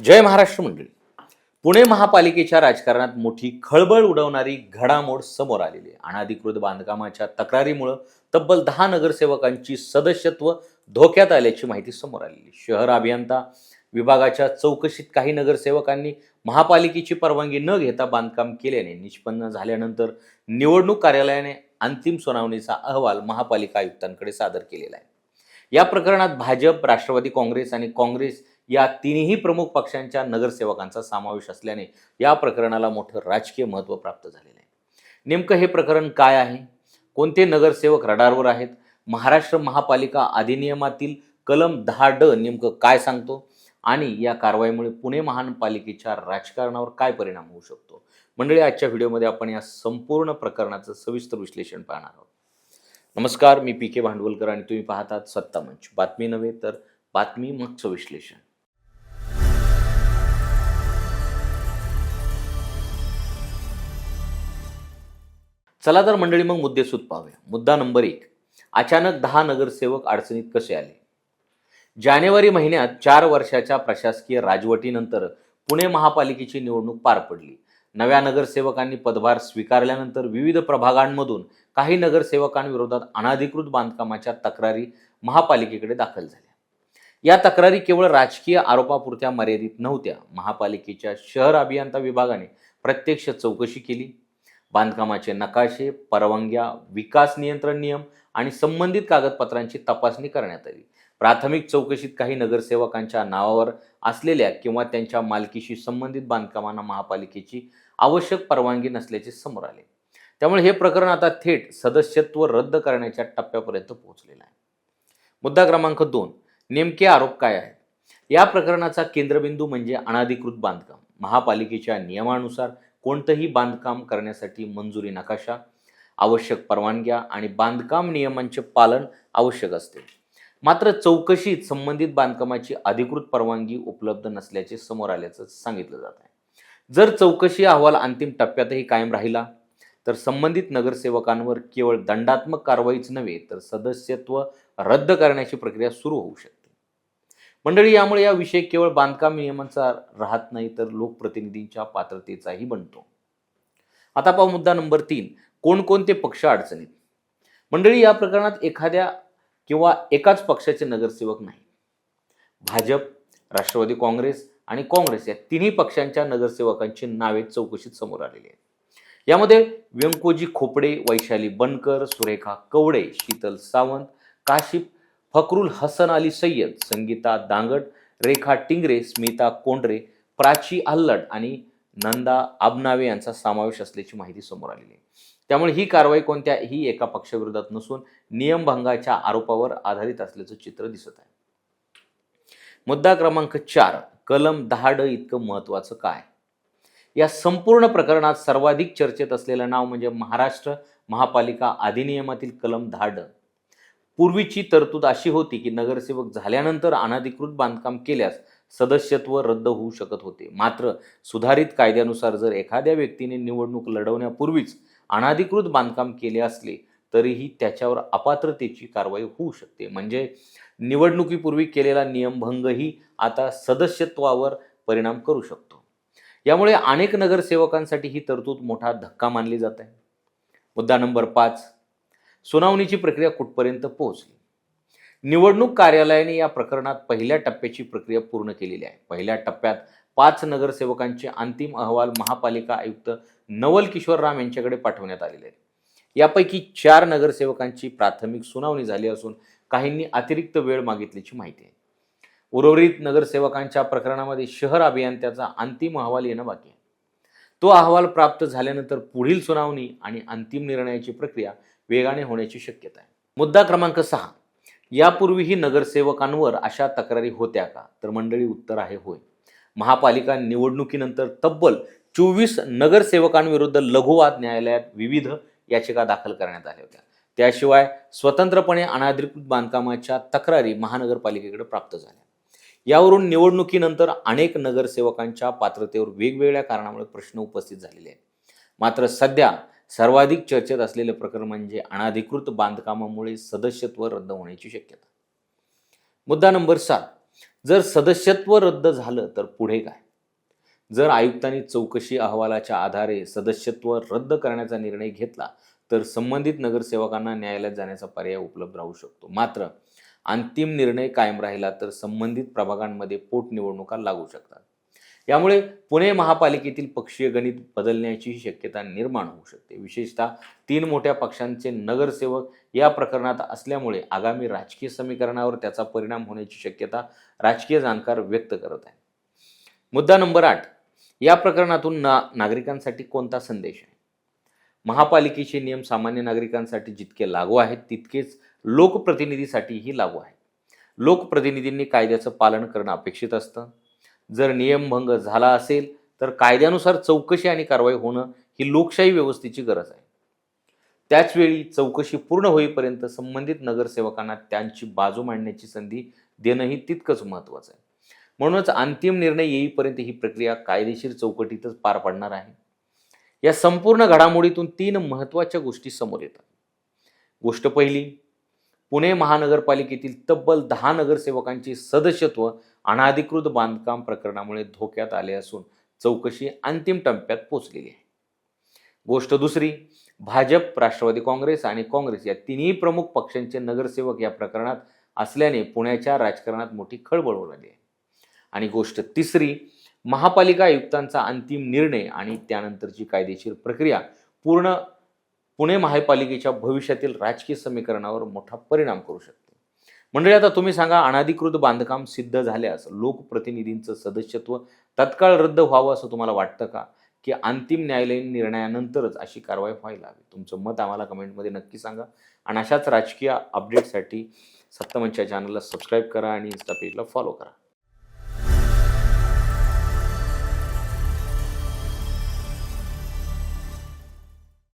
जय महाराष्ट्र मंडळी. पुणे महापालिकेच्या राजकारणात मोठी खळबळ उडवणारी घडामोड समोर आलेली आहे. अनधिकृत बांधकामाच्या तक्रारीमुळे तब्बल 10 नगरसेवकांची सदस्यत्व धोक्यात आल्याची माहिती समोर आलेली. शहर अभियंता विभागाच्या चौकशीत काही नगरसेवकांनी महापालिकेची परवानगी न घेता बांधकाम केल्याने निष्पन्न झाल्यानंतर निवडणूक कार्यालयाने अंतिम सुनावणीचा अहवाल महापालिका आयुक्तांकडे सादर केलेला आहे. या प्रकरणात भाजप, राष्ट्रवादी काँग्रेस आणि काँग्रेस या तिन्ही प्रमुख पक्षांच्या नगरसेवकांचा समावेश असल्याने या प्रकरणाला मोठं राजकीय महत्त्व प्राप्त झालेलं आहे. नेमकं हे प्रकरण काय आहे? कोणते नगरसेवक रडारवर आहेत? महाराष्ट्र महापालिका अधिनियमातील कलम 10(ड) नेमकं काय सांगतो? आणि या कारवाईमुळे पुणे महानगरपालिकेच्या राजकारणावर काय परिणाम होऊ शकतो? मंडळी, आजच्या व्हिडिओमध्ये आपण या संपूर्ण प्रकरणाचं सविस्तर विश्लेषण पाहणार आहोत. नमस्कार, मी पी के भांडवलकर आणि तुम्ही पाहतात सत्ता मंच. बातमी नव्हे तर बातमी मगचं विश्लेषण. चला तर मंडळी, मग मुद्देसूद पाहूया. मुद्दा नंबर 1. अचानक 10 नगरसेवक अडचणीत कसे आले? जानेवारी महिन्यात 4 वर्षाच्या प्रशासकीय राजवटीनंतर पुणे महापालिकेची निवडणूक पार पडली. नव्या नगरसेवकांनी पदभार स्वीकारल्यानंतर विविध प्रभागांमधून काही नगरसेवकांविरोधात अनधिकृत बांधकामाच्या तक्रारी महापालिकेकडे दाखल झाल्या. या तक्रारी केवळ राजकीय आरोपापुरत्या मर्यादित नव्हत्या. महापालिकेच्या शहर अभियंता विभागाने प्रत्यक्ष चौकशी केली. बांधकामाचे नकाशे, परवानग्या, विकास नियंत्रण नियम आणि संबंधित कागदपत्रांची तपासणी करण्यात आली. प्राथमिक चौकशीत काही नगरसेवकांच्या नावावर असलेल्या किंवा त्यांच्या मालकीशी संबंधित बांधकामांना महापालिकेची आवश्यक परवानगी नसल्याचे समोर आले. त्यामुळे हे प्रकरण आता थेट सदस्यत्व रद्द करण्याच्या टप्प्यापर्यंत पोहोचलेलं आहे. मुद्दा क्रमांक 2. नेमके आरोप काय आहेत? या प्रकरणाचा केंद्रबिंदू म्हणजे अनधिकृत बांधकाम. महापालिकेच्या नियमानुसार कोणतंही बांधकाम करण्यासाठी मंजुरी नकाशा, आवश्यक परवानग्या आणि बांधकाम नियमांचे पालन आवश्यक असते. मात्र चौकशीत संबंधित बांधकामाची अधिकृत परवानगी उपलब्ध नसल्याचे समोर आल्याचं सांगितलं जात आहे. जर चौकशी अहवाल अंतिम टप्प्यातही कायम राहिला तर संबंधित नगरसेवकांवर केवळ दंडात्मक कारवाईच नव्हे तर सदस्यत्व रद्द करण्याची प्रक्रिया सुरू होऊ शकते. मंडळी, यामुळे या विषय केवळ बांधकाम नियमांचा राहत नाही तर लोकप्रतिनिधींच्या पात्रतेचाही बनतो. आता पाहू मुद्दा नंबर 3. कोणकोणते पक्ष अडचणीत? मंडळी, या प्रकरणात एखाद्या किंवा एकाच पक्षाचे नगरसेवक नाही. भाजप, राष्ट्रवादी काँग्रेस आणि काँग्रेस या तिन्ही पक्षांच्या नगरसेवकांची नावे चौकशीत समोर आलेली आहेत. यामध्ये व्यंकोजी खोपडे, वैशाली बनकर, सुरेखा कवडे, शीतल सावंत, काशिफ फकरुल हसन अली सय्यद, संगीता दांगट, रेखा टिंगरे, स्मिता कोंडरे, प्राची अल्लड आणि नंदा आबनावे यांचा समावेश असल्याची माहिती समोर आलेली आहे. त्यामुळे ही कारवाई कोणत्याही एका पक्षाविरोधात नसून नियमभंगाच्या आरोपावर आधारित असल्याचं चित्र दिसत आहे. मुद्दा क्रमांक 4. कलम 10(ड) इतकं महत्त्वाचं काय? या संपूर्ण प्रकरणात सर्वाधिक चर्चेत असलेलं नाव म्हणजे महाराष्ट्र महापालिका अधिनियमातील कलम 10(ड). पूर्वीची तरतूद अशी होती की नगरसेवक झाल्यानंतर अनधिकृत बांधकाम केल्यास सदस्यत्व रद्द होऊ शकत होते. मात्र सुधारित कायद्यानुसार जर एखाद्या व्यक्तीने निवडणूक लढवण्यापूर्वीच अनधिकृत बांधकाम केले असले तरीही त्याच्यावर अपात्रतेची कारवाई होऊ शकते. म्हणजे निवडणुकीपूर्वी केलेला नियमभंगही आता सदस्यत्वावर परिणाम करू शकतो. यामुळे अनेक नगरसेवकांसाठी ही तरतूद मोठा धक्का मानली जात आहे. मुद्दा नंबर 5. सुनावणीची प्रक्रिया कुठपर्यंत पोहोचली? निवडणूक कार्यालयाने या प्रकरणात पहिल्या टप्प्याची प्रक्रिया पूर्ण केलेली आहे. पहिल्या टप्प्यात 5 नगरसेवकांचे अंतिम अहवाल महापालिका आयुक्त नवल किशोर राम यांच्याकडे पाठवण्यात आलेले आहेत. यापैकी 4 नगरसेवकांची प्राथमिक सुनावणी झाली असून काहींनी अतिरिक्त वेळ मागितल्याची माहिती आहे. उर्वरित नगरसेवकांच्या प्रकरणामध्ये शहर अभियंत्याचा अंतिम अहवाल येणं बाकी आहे. तो अहवाल प्राप्त झाल्यानंतर पुढील सुनावणी आणि अंतिम निर्णयाची प्रक्रिया वेगाने होण्याची शक्यता आहे. मुद्दा क्रमांक 6. यापूर्वीही नगरसेवकांवर अशा तक्रारी होत्या का? तर मंडळी, उत्तर आहे होय. महापालिका निवडणुकीनंतर तब्बल 24 नगरसेवकांविरुद्ध लघुवाद न्यायालयात विविध याचिका दाखल करण्यात आल्या होत्या. त्याशिवाय स्वतंत्रपणे अनधिकृत बांधकामाच्या तक्रारी महानगरपालिकेकडे प्राप्त झाल्या. यावरून निवडणुकीनंतर अनेक नगरसेवकांच्या पात्रतेवर वेगवेगळ्या कारणामुळे प्रश्न उपस्थित झालेले आहेत. मात्र सध्या सर्वाधिक चर्चेत असलेले प्रकरण म्हणजे अनधिकृत बांधकामामुळे सदस्यत्व रद्द होण्याची शक्यता. मुद्दा नंबर 7. जर सदस्यत्व रद्द झालं तर पुढे काय? जर आयुक्तांनी चौकशी अहवालाच्या आधारे सदस्यत्व रद्द करण्याचा निर्णय घेतला तर संबंधित नगरसेवकांना न्यायालयात जाण्याचा पर्याय उपलब्ध राहू शकतो. मात्र अंतिम निर्णय कायम राहिला तर संबंधित प्रभागांमध्ये पोटनिवडणुका लागू शकतात. यामुळे पुणे महापालिकेतील पक्षीय गणित बदलण्याची शक्यता निर्माण होऊ शकते. विशेषतः 3 मोठ्या पक्षांचे नगरसेवक या प्रकरणात असल्यामुळे आगामी राजकीय समीकरणावर त्याचा परिणाम होण्याची शक्यता राजकीय जाणकार व्यक्त करत आहे. मुद्दा नंबर 8. या प्रकरणातून नागरिकांसाठी कोणता संदेश आहे? महापालिकेचे नियम सामान्य नागरिकांसाठी जितके लागू आहेत तितकेच लोकप्रतिनिधीसाठीही लागू आहेत. लोकप्रतिनिधींनी कायद्याचं पालन करणं अपेक्षित असतं. जर नियमभंग झाला असेल तर कायद्यानुसार चौकशी आणि कारवाई होणं ही लोकशाही व्यवस्थेची गरज आहे. त्याचवेळी चौकशी पूर्ण होईपर्यंत संबंधित नगरसेवकांना त्यांची बाजू मांडण्याची संधी देणंही तितकंच महत्त्वाचं आहे. म्हणूनच अंतिम निर्णय येईपर्यंत ही प्रक्रिया कायदेशीर चौकटीतच पार पडणार आहे. या संपूर्ण घडामोडीतून 3 महत्त्वाच्या गोष्टी समोर येतात. गोष्ट पहिली, पुणे महानगरपालिकेतील तब्बल 10 नगरसेवकांचे सदस्यत्व अनधिकृत बांधकाम प्रकरणामुळे धोक्यात आले असून चौकशी अंतिम टप्प्यात पोहोचलेली आहे. गोष्ट दुसरी, भाजप, राष्ट्रवादी काँग्रेस आणि काँग्रेस या तिन्ही प्रमुख पक्षांचे नगरसेवक या प्रकरणात असल्याने पुण्याच्या राजकारणात मोठी खळबळ उडाली आहे. आणि गोष्ट तिसरी, महापालिका आयुक्तांचा अंतिम निर्णय आणि त्यानंतरची कायदेशीर प्रक्रिया पुणे महापालिकेच्या भविष्यातील राजकीय समीकरणावर मोठा परिणाम करू शकते. मंडळी, आता तुम्ही सांगा, अनधिकृत बांधकाम सिद्ध झाल्यास लोकप्रतिनिधींचं सदस्यत्व तत्काळ रद्द व्हावं असं तुम्हाला वाटतं का? की अंतिम न्यायालयीन निर्णयानंतरच अशी कारवाई व्हायला हवी? तुमचं मत आम्हाला कमेंटमध्ये नक्की सांगा. आणि अशाच राजकीय अपडेटसाठी सप्तमंच चॅनलला सबस्क्राईब करा आणि इन्स्टा पेजला फॉलो करा.